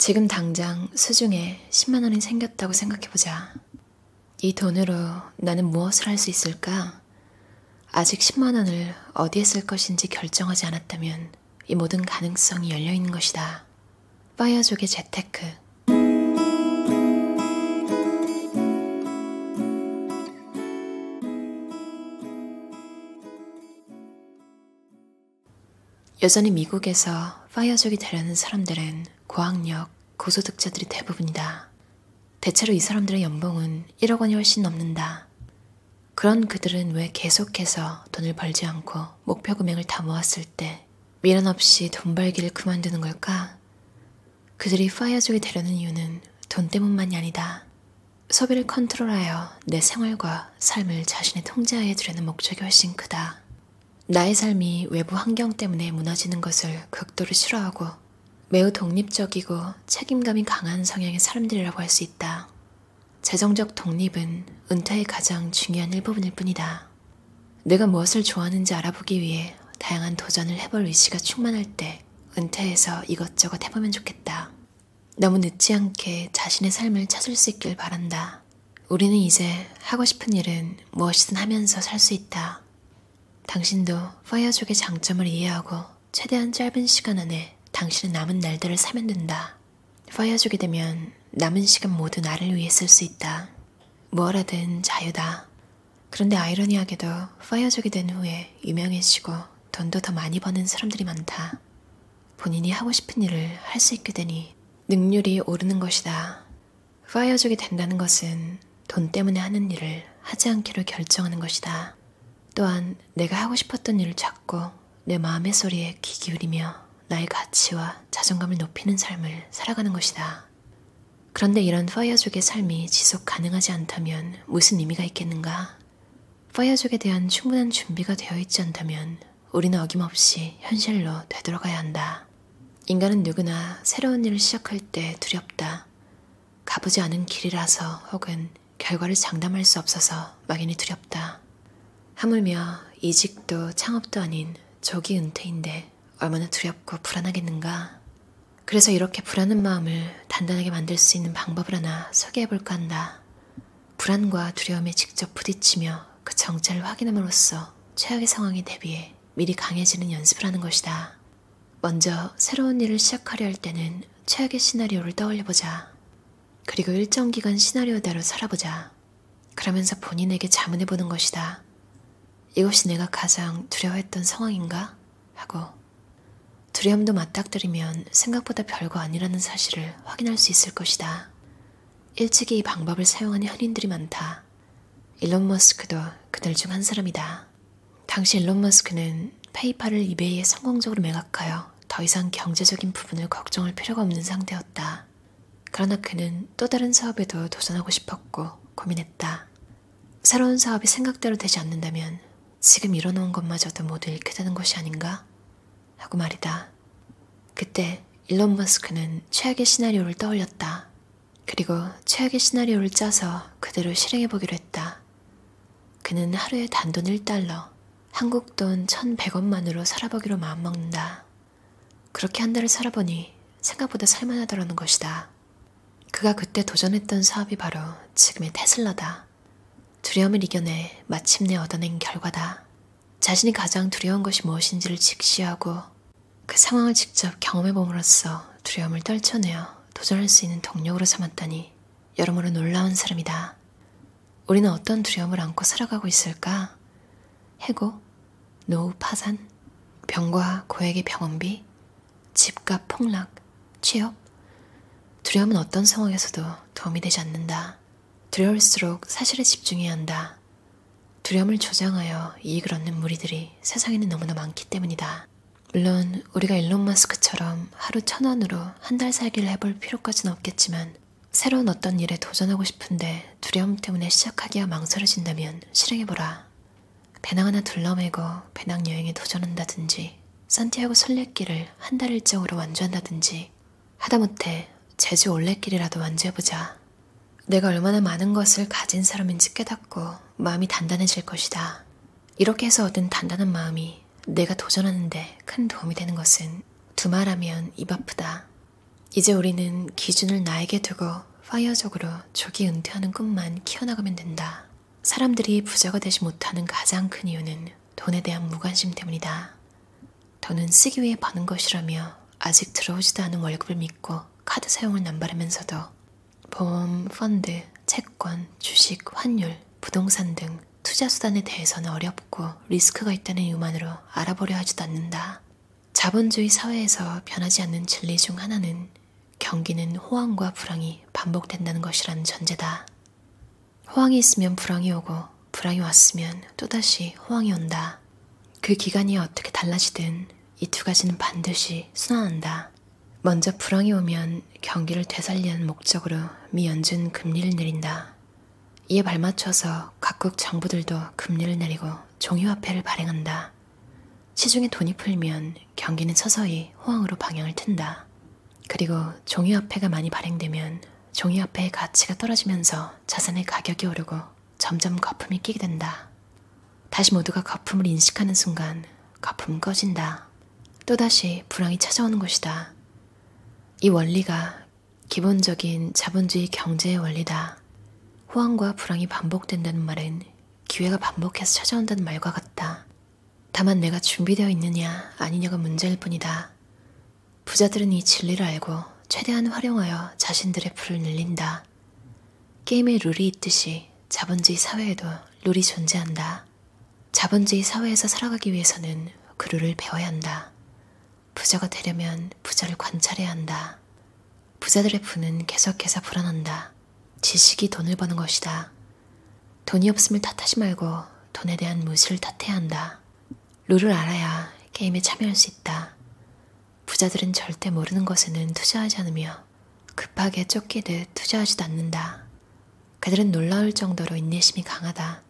지금 당장 수중에 10만 원이 생겼다고 생각해보자. 이 돈으로 나는 무엇을 할 수 있을까? 아직 10만 원을 어디에 쓸 것인지 결정하지 않았다면 이 모든 가능성이 열려있는 것이다. 파이어족의 재테크. 여전히 미국에서 파이어족이 되려는 사람들은 고학력, 고소득자들이 대부분이다. 대체로 이 사람들의 연봉은 1억 원이 훨씬 넘는다. 그런 그들은 왜 계속해서 돈을 벌지 않고 목표 금액을 다 모았을 때 미련 없이 돈 벌기를 그만두는 걸까? 그들이 파이어족이 되려는 이유는 돈 때문만이 아니다. 소비를 컨트롤하여 내 생활과 삶을 자신의 통제하에 두려는 목적이 훨씬 크다. 나의 삶이 외부 환경 때문에 무너지는 것을 극도로 싫어하고 매우 독립적이고 책임감이 강한 성향의 사람들이라고 할 수 있다. 재정적 독립은 은퇴의 가장 중요한 일부분일 뿐이다. 내가 무엇을 좋아하는지 알아보기 위해 다양한 도전을 해볼 의지가 충만할 때 은퇴해서 이것저것 해보면 좋겠다. 너무 늦지 않게 자신의 삶을 찾을 수 있길 바란다. 우리는 이제 하고 싶은 일은 무엇이든 하면서 살 수 있다. 당신도 파이어족의 장점을 이해하고 최대한 짧은 시간 안에 당신의 남은 날들을 사면 된다. 파이어족이 되면 남은 시간 모두 나를 위해 쓸 수 있다. 뭘 하든 자유다. 그런데 아이러니하게도 파이어족이 된 후에 유명해지고 돈도 더 많이 버는 사람들이 많다. 본인이 하고 싶은 일을 할 수 있게 되니 능률이 오르는 것이다. 파이어족이 된다는 것은 돈 때문에 하는 일을 하지 않기로 결정하는 것이다. 또한 내가 하고 싶었던 일을 찾고 내 마음의 소리에 귀 기울이며 나의 가치와 자존감을 높이는 삶을 살아가는 것이다. 그런데 이런 파이어족의 삶이 지속 가능하지 않다면 무슨 의미가 있겠는가? 파이어족에 대한 충분한 준비가 되어 있지 않다면 우리는 어김없이 현실로 되돌아가야 한다. 인간은 누구나 새로운 일을 시작할 때 두렵다. 가보지 않은 길이라서 혹은 결과를 장담할 수 없어서 막연히 두렵다. 하물며 이직도 창업도 아닌 조기 은퇴인데 얼마나 두렵고 불안하겠는가. 그래서 이렇게 불안한 마음을 단단하게 만들 수 있는 방법을 하나 소개해볼까 한다. 불안과 두려움에 직접 부딪히며 그 정체를 확인함으로써 최악의 상황에 대비해 미리 강해지는 연습을 하는 것이다. 먼저 새로운 일을 시작하려 할 때는 최악의 시나리오를 떠올려보자. 그리고 일정 기간 시나리오대로 살아보자. 그러면서 본인에게 자문해보는 것이다. 이것이 내가 가장 두려워했던 상황인가? 하고 두려움도 맞닥뜨리면 생각보다 별거 아니라는 사실을 확인할 수 있을 것이다. 일찍이 이 방법을 사용하는 현인들이 많다. 일론 머스크도 그들 중 한 사람이다. 당시 일론 머스크는 페이팔을 이베이에 성공적으로 매각하여 더 이상 경제적인 부분을 걱정할 필요가 없는 상태였다. 그러나 그는 또 다른 사업에도 도전하고 싶었고 고민했다. 새로운 사업이 생각대로 되지 않는다면 지금 이뤄놓은 것마저도 모두 잃게 되는 것이 아닌가? 하고 말이다. 그때 일론 머스크는 최악의 시나리오를 떠올렸다. 그리고 최악의 시나리오를 짜서 그대로 실행해보기로 했다. 그는 하루에 단돈 1달러, 한국 돈 1,100원만으로 살아보기로 마음먹는다. 그렇게 한 달을 살아보니 생각보다 살만하더라는 것이다. 그가 그때 도전했던 사업이 바로 지금의 테슬라다. 두려움을 이겨내 마침내 얻어낸 결과다. 자신이 가장 두려운 것이 무엇인지를 직시하고 그 상황을 직접 경험해봄으로써 두려움을 떨쳐내어 도전할 수 있는 동력으로 삼았다니 여러모로 놀라운 사람이다. 우리는 어떤 두려움을 안고 살아가고 있을까? 해고, 노후 파산, 병과 고액의 병원비, 집값 폭락, 취업. 두려움은 어떤 상황에서도 도움이 되지 않는다. 두려울수록 사실에 집중해야 한다. 두려움을 조장하여 이익을 얻는 무리들이 세상에는 너무나 많기 때문이다. 물론 우리가 일론 머스크처럼 하루 1,000원으로 한 달 살기를 해볼 필요까지는 없겠지만 새로운 어떤 일에 도전하고 싶은데 두려움 때문에 시작하기가 망설여진다면 실행해보라. 배낭 하나 둘러매고 배낭 여행에 도전한다든지 산티아고 순례길을 한 달 일정으로 완주한다든지 하다못해 제주 올레길이라도 완주해보자. 내가 얼마나 많은 것을 가진 사람인지 깨닫고 마음이 단단해질 것이다. 이렇게 해서 얻은 단단한 마음이 내가 도전하는데 큰 도움이 되는 것은 두말하면 입 아프다. 이제 우리는 기준을 나에게 두고 파이어족으로 조기 은퇴하는 꿈만 키워나가면 된다. 사람들이 부자가 되지 못하는 가장 큰 이유는 돈에 대한 무관심 때문이다. 돈은 쓰기 위해 버는 것이라며 아직 들어오지도 않은 월급을 믿고 카드 사용을 남발하면서도 보험, 펀드, 채권, 주식, 환율, 부동산 등 투자 수단에 대해서는 어렵고 리스크가 있다는 이유만으로 알아보려 하지도 않는다. 자본주의 사회에서 변하지 않는 진리 중 하나는 경기는 호황과 불황이 반복된다는 것이라는 전제다. 호황이 있으면 불황이 오고 불황이 왔으면 또다시 호황이 온다. 그 기간이 어떻게 달라지든 이 두 가지는 반드시 순환한다. 먼저 불황이 오면 경기를 되살리는 목적으로 미 연준 금리를 내린다. 이에 발맞춰서 각국 정부들도 금리를 내리고 종이화폐를 발행한다. 시중에 돈이 풀면 경기는 서서히 호황으로 방향을 튼다. 그리고 종이화폐가 많이 발행되면 종이화폐의 가치가 떨어지면서 자산의 가격이 오르고 점점 거품이 끼게 된다. 다시 모두가 거품을 인식하는 순간 거품은 꺼진다. 또다시 불황이 찾아오는 것이다. 이 원리가 기본적인 자본주의 경제의 원리다. 호황과 불황이 반복된다는 말은 기회가 반복해서 찾아온다는 말과 같다. 다만 내가 준비되어 있느냐 아니냐가 문제일 뿐이다. 부자들은 이 진리를 알고 최대한 활용하여 자신들의 부를 늘린다. 게임에 룰이 있듯이 자본주의 사회에도 룰이 존재한다. 자본주의 사회에서 살아가기 위해서는 그 룰을 배워야 한다. 부자가 되려면 부자를 관찰해야 한다. 부자들의 부는 계속해서 불어난다. 지식이 돈을 버는 것이다. 돈이 없음을 탓하지 말고 돈에 대한 무시를 탓해야 한다. 룰을 알아야 게임에 참여할 수 있다. 부자들은 절대 모르는 것에는 투자하지 않으며 급하게 쫓기듯 투자하지도 않는다. 그들은 놀라울 정도로 인내심이 강하다.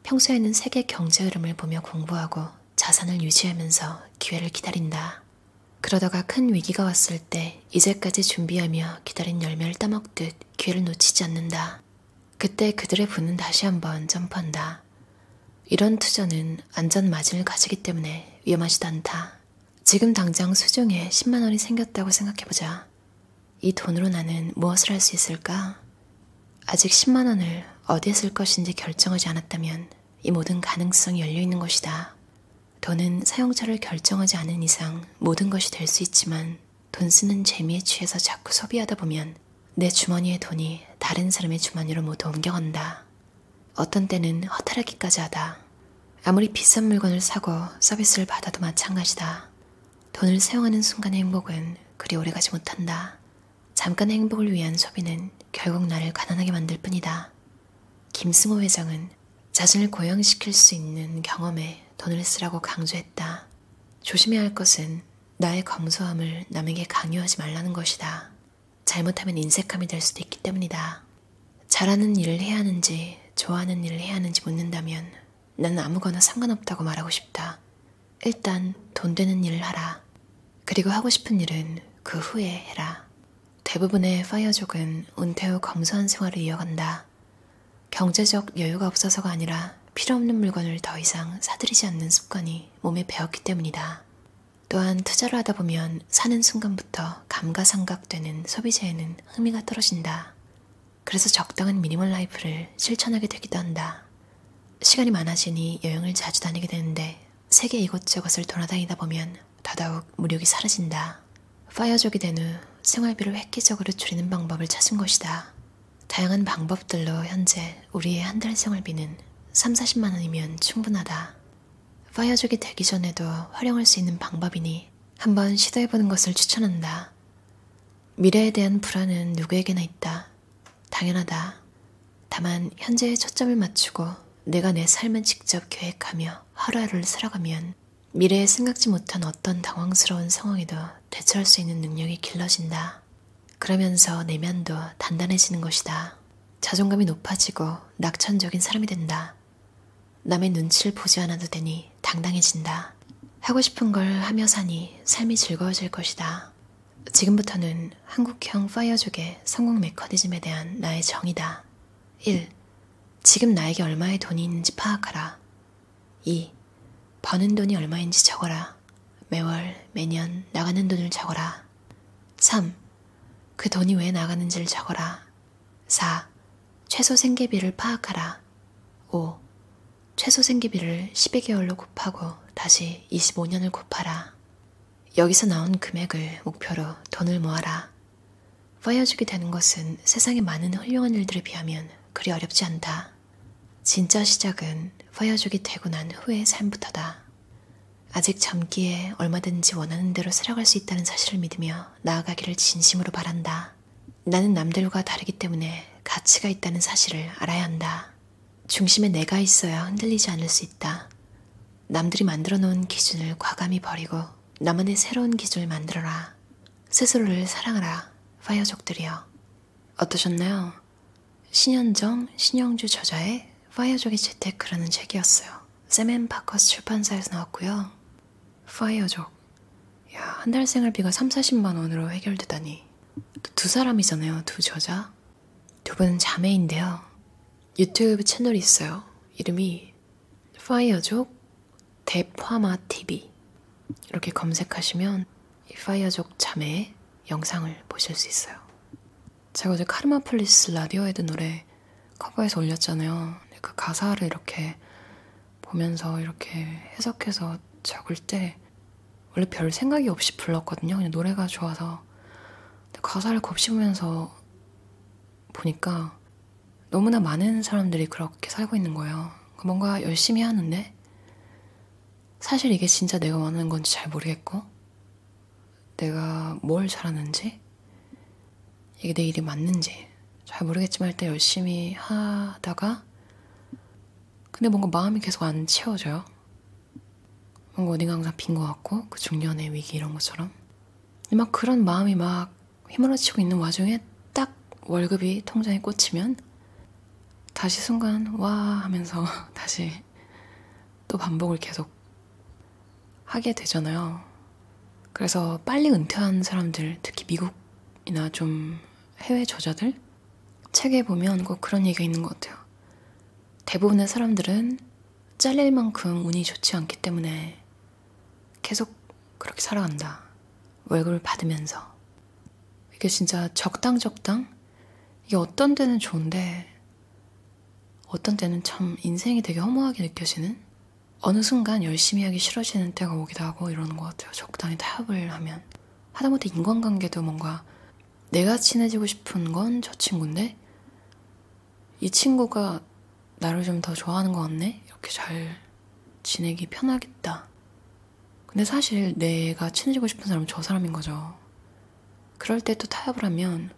평소에는 세계 경제 흐름을 보며 공부하고 자산을 유지하면서 기회를 기다린다. 그러다가 큰 위기가 왔을 때 이제까지 준비하며 기다린 열매를 따먹듯 기회를 놓치지 않는다. 그때 그들의 부는 다시 한번 점프한다. 이런 투자는 안전 마진을 가지기 때문에 위험하지도 않다. 지금 당장 수중에 10만 원이 생겼다고 생각해보자. 이 돈으로 나는 무엇을 할 수 있을까? 아직 10만 원을 어디에 쓸 것인지 결정하지 않았다면 이 모든 가능성이 열려있는 것이다. 돈은 사용처를 결정하지 않은 이상 모든 것이 될 수 있지만 돈 쓰는 재미에 취해서 자꾸 소비하다 보면 내 주머니의 돈이 다른 사람의 주머니로 모두 옮겨간다. 어떤 때는 허탈하기까지 하다. 아무리 비싼 물건을 사고 서비스를 받아도 마찬가지다. 돈을 사용하는 순간의 행복은 그리 오래가지 못한다. 잠깐의 행복을 위한 소비는 결국 나를 가난하게 만들 뿐이다. 김승호 회장은 자신을 고양시킬 수 있는 경험에 돈을 쓰라고 강조했다. 조심해야 할 것은 나의 검소함을 남에게 강요하지 말라는 것이다. 잘못하면 인색함이 될 수도 있기 때문이다. 잘하는 일을 해야 하는지 좋아하는 일을 해야 하는지 묻는다면 나는 아무거나 상관없다고 말하고 싶다. 일단 돈 되는 일을 하라. 그리고 하고 싶은 일은 그 후에 해라. 대부분의 파이어족은 은퇴 후 검소한 생활을 이어간다. 경제적 여유가 없어서가 아니라 필요 없는 물건을 더 이상 사들이지 않는 습관이 몸에 배었기 때문이다. 또한 투자를 하다 보면 사는 순간부터 감가상각되는 소비재에는 흥미가 떨어진다. 그래서 적당한 미니멀 라이프를 실천하게 되기도 한다. 시간이 많아지니 여행을 자주 다니게 되는데 세계 이곳저곳을 돌아다니다 보면 더더욱 물욕이 사라진다. 파이어족이 된 후 생활비를 획기적으로 줄이는 방법을 찾은 것이다. 다양한 방법들로 현재 우리의 한 달 생활비는 30~40만 원이면 충분하다. 파이어족이 되기 전에도 활용할 수 있는 방법이니 한번 시도해보는 것을 추천한다. 미래에 대한 불안은 누구에게나 있다. 당연하다. 다만 현재에 초점을 맞추고 내가 내 삶을 직접 계획하며 하루하루를 살아가면 미래에 생각지 못한 어떤 당황스러운 상황에도 대처할 수 있는 능력이 길러진다. 그러면서 내면도 단단해지는 것이다. 자존감이 높아지고 낙천적인 사람이 된다. 남의 눈치를 보지 않아도 되니 당당해진다. 하고 싶은 걸 하며 사니 삶이 즐거워질 것이다. 지금부터는 한국형 파이어족의 성공 메커니즘에 대한 나의 정의다. 1. 지금 나에게 얼마의 돈이 있는지 파악하라. 2. 버는 돈이 얼마인지 적어라. 매월, 매년 나가는 돈을 적어라. 3. 그 돈이 왜 나가는지를 적어라. 4. 최소 생계비를 파악하라. 5. 최소 생계비를 12개월로 곱하고 다시 25년을 곱하라. 여기서 나온 금액을 목표로 돈을 모아라. 파이어족이 되는 것은 세상의 많은 훌륭한 일들에 비하면 그리 어렵지 않다. 진짜 시작은 파이어족이 되고 난 후의 삶부터다. 아직 젊기에 얼마든지 원하는 대로 살아갈 수 있다는 사실을 믿으며 나아가기를 진심으로 바란다. 나는 남들과 다르기 때문에 가치가 있다는 사실을 알아야 한다. 중심에 내가 있어야 흔들리지 않을 수 있다. 남들이 만들어 놓은 기준을 과감히 버리고 나만의 새로운 기준을 만들어라. 스스로를 사랑하라. 파이어족들이여. 어떠셨나요? 신현정, 신영주 저자의 파이어족의 재테크라는 책이었어요. 샘 & 파커스 출판사에서 나왔고요. 파이어족. 야, 한 달 생활비가 30-40만 원으로 해결되다니. 두 사람이잖아요, 두 저자. 두 분은 자매인데요. 유튜브 채널이 있어요. 이름이 파이어족 대파마 TV. 이렇게 검색하시면 이 파이어족 자매의 영상을 보실 수 있어요. 제가 어제 카르마 폴리스 라디오헤드 노래 커버해서 올렸잖아요. 그 가사를 이렇게 보면서 이렇게 해석해서 적을 때 원래 별 생각이 없이 불렀거든요. 그냥 노래가 좋아서. 근데 가사를 곱씹으면서 보니까 너무나 많은 사람들이 그렇게 살고 있는 거예요. 뭔가 열심히 하는데 사실 이게 진짜 내가 원하는 건지 잘 모르겠고 내가 뭘 잘하는지 이게 내 일이 맞는지 잘 모르겠지만 일단 열심히 하다가 근데 뭔가 마음이 계속 안 채워져요. 뭔가 어딘가 항상 빈 것 같고 그 중년의 위기 이런 것처럼 막 그런 마음이 막 휘몰아치고 있는 와중에 딱 월급이 통장에 꽂히면 다시 순간 와 하면서 다시 또 반복을 계속 하게 되잖아요. 그래서 빨리 은퇴한 사람들, 특히 미국이나 좀 해외 저자들 책에 보면 꼭 그런 얘기가 있는 것 같아요. 대부분의 사람들은 잘릴 만큼 운이 좋지 않기 때문에 계속 그렇게 살아간다. 월급을 받으면서. 이게 진짜 적당 이게 어떤 때는 좋은데 어떤 때는 참 인생이 되게 허무하게 느껴지는 어느 순간 열심히 하기 싫어지는 때가 오기도 하고 이러는 것 같아요. 적당히 타협을 하면. 하다못해 인간관계도 뭔가 내가 친해지고 싶은 건 저 친구인데 이 친구가 나를 좀 더 좋아하는 것 같네? 이렇게 잘 지내기 편하겠다. 근데 사실 내가 친해지고 싶은 사람은 저 사람인 거죠. 그럴 때 또 타협을 하면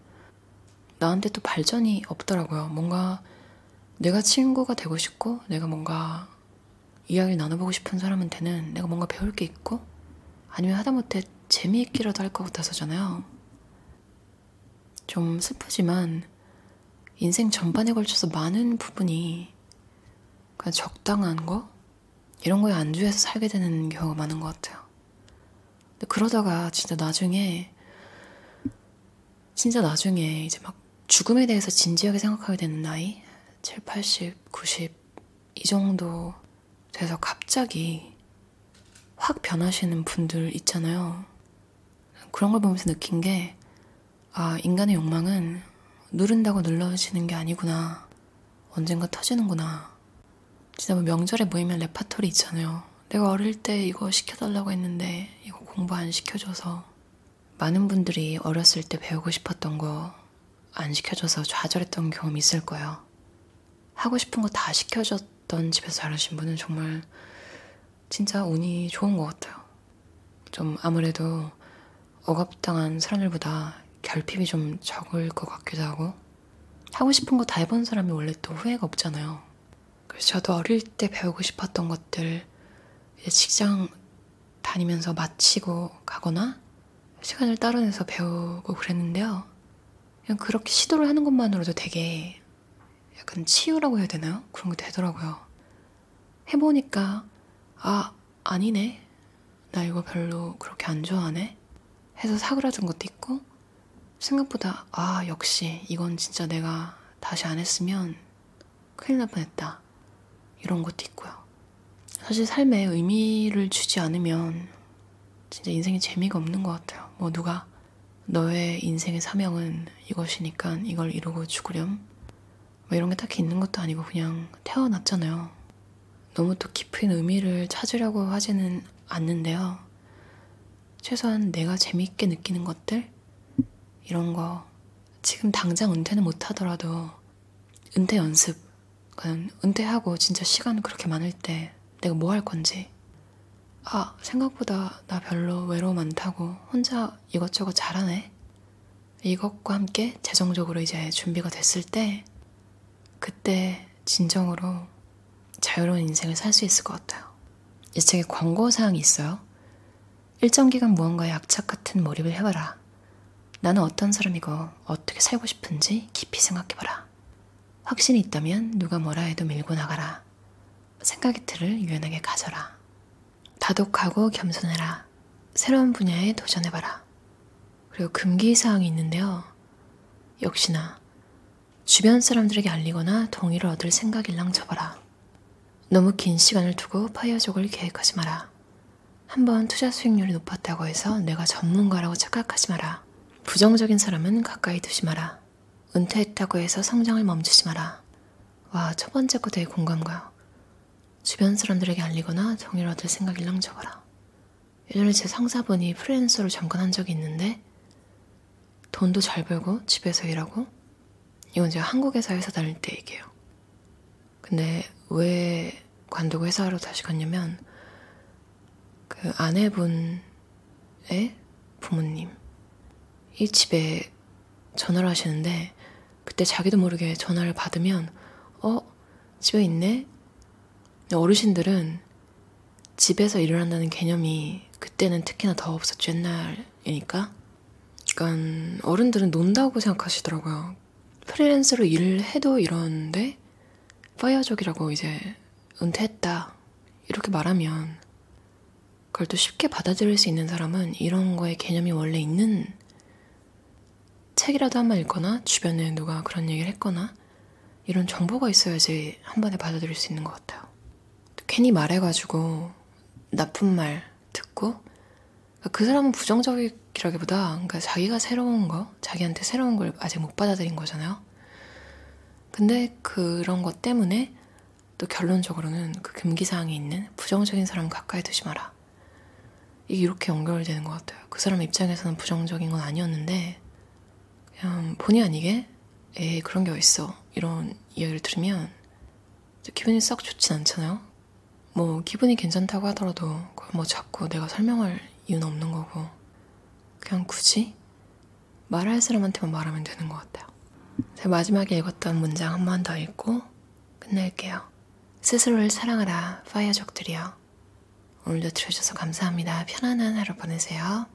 나한테 또 발전이 없더라고요. 뭔가 내가 친구가 되고 싶고 내가 뭔가 이야기를 나눠보고 싶은 사람한테는 내가 뭔가 배울 게 있고 아니면 하다못해 재미있기라도 할 것 같아서잖아요. 좀 슬프지만 인생 전반에 걸쳐서 많은 부분이 그냥 적당한 거? 이런 거에 안주해서 살게 되는 경우가 많은 것 같아요. 근데 그러다가 진짜 나중에 이제 막 죽음에 대해서 진지하게 생각하게 되는 나이 7, 80, 90 이 정도 돼서 갑자기 확 변하시는 분들 있잖아요. 그런 걸 보면서 느낀 게 아, 인간의 욕망은 누른다고 눌러지는 게 아니구나. 언젠가 터지는구나. 진짜 뭐 명절에 모이면 레파토리 있잖아요. 내가 어릴 때 이거 시켜달라고 했는데 이거 공부 안 시켜줘서 많은 분들이 어렸을 때 배우고 싶었던 거 안 시켜줘서 좌절했던 경험이 있을 거예요. 하고 싶은 거 다 시켜줬던 집에서 자라신 분은 정말 진짜 운이 좋은 것 같아요. 좀 아무래도 억압당한 사람들보다 결핍이 좀 적을 것 같기도 하고 싶은 거 다 해본 사람이 원래 또 후회가 없잖아요. 그래서 저도 어릴 때 배우고 싶었던 것들 이제 직장 다니면서 마치고 가거나 시간을 따로 내서 배우고 그랬는데요. 그냥 그렇게 시도를 하는 것만으로도 되게 약간 치유라고 해야 되나요? 그런 게 되더라고요. 해보니까 아, 아니네. 나 이거 별로 그렇게 안 좋아하네. 해서 사그라든 것도 있고 생각보다 아, 역시 이건 진짜 내가 다시 안 했으면 큰일 날 뻔했다. 이런 것도 있고요. 사실 삶에 의미를 주지 않으면 진짜 인생에 재미가 없는 것 같아요. 뭐 누가 너의 인생의 사명은 이것이니까 이걸 이루고 죽으렴. 뭐 이런 게 딱히 있는 것도 아니고 그냥 태어났잖아요. 너무 또 깊은 의미를 찾으려고 하지는 않는데요. 최소한 내가 재밌게 느끼는 것들? 이런 거 지금 당장 은퇴는 못하더라도 은퇴 연습, 그러니까 은퇴하고 진짜 시간 그렇게 많을 때 내가 뭐 할 건지, 아, 생각보다 나 별로 외로움 안 타고 혼자 이것저것 잘하네? 이것과 함께 재정적으로 이제 준비가 됐을 때 그때 진정으로 자유로운 인생을 살 수 있을 것 같아요. 이 책에 권고사항이 있어요. 일정 기간 무언가에 악착 같은 몰입을 해봐라. 나는 어떤 사람이고 어떻게 살고 싶은지 깊이 생각해봐라. 확신이 있다면 누가 뭐라 해도 밀고 나가라. 생각의 틀을 유연하게 가져라. 다독하고 겸손해라. 새로운 분야에 도전해봐라. 그리고 금기사항이 있는데요. 역시나 주변 사람들에게 알리거나 동의를 얻을 생각일랑 접어라. 너무 긴 시간을 두고 파이어족을 계획하지 마라. 한번 투자 수익률이 높았다고 해서 내가 전문가라고 착각하지 마라. 부정적인 사람은 가까이 두지 마라. 은퇴했다고 해서 성장을 멈추지 마라. 와, 첫 번째 거 되게 공감 가요. 주변 사람들에게 알리거나 동의를 얻을 생각일랑 접어라. 예전에 제 상사분이 프리랜서로 잠깐 한 적이 있는데 돈도 잘 벌고 집에서 일하고, 이건 제가 한국에서 회사 다닐 때 얘기해요. 근데 왜 관두고 회사로 다시 갔냐면 그 아내분의 부모님 이 집에 전화를 하시는데 그때 자기도 모르게 전화를 받으면 집에 있네? 어르신들은 집에서 일을 한다는 개념이 그때는 특히나 더 없었죠. 옛날이니까. 그러니까 어른들은 논다고 생각하시더라고요. 프리랜서로 일을 해도 이러는데 파이어족이라고 이제 은퇴했다 이렇게 말하면 그걸 또 쉽게 받아들일 수 있는 사람은 이런 거에 개념이 원래 있는 책이라도 한번 읽거나 주변에 누가 그런 얘기를 했거나 이런 정보가 있어야지 한 번에 받아들일 수 있는 것 같아요. 괜히 말해가지고 나쁜 말 듣고 그 사람은 부정적이라기보다 그러니까 자기가 새로운 거, 자기한테 새로운 걸 아직 못 받아들인 거잖아요. 근데 그런 것 때문에 또 결론적으로는 그 금기사항에 있는 부정적인 사람 가까이 두지 마라. 이게 이렇게 연결되는 것 같아요. 그 사람 입장에서는 부정적인 건 아니었는데 그냥 본의 아니게 그런 게 어딨어 이런 이야기를 들으면 기분이 썩 좋진 않잖아요. 뭐 기분이 괜찮다고 하더라도 그걸 뭐 자꾸 내가 설명할 이유는 없는 거고 그냥 굳이 말할 사람한테만 말하면 되는 것 같아요. 제가 마지막에 읽었던 문장 한 번 더 읽고 끝낼게요. 스스로를 사랑하라 파이어족들이여. 오늘도 들어주셔서 감사합니다. 편안한 하루 보내세요.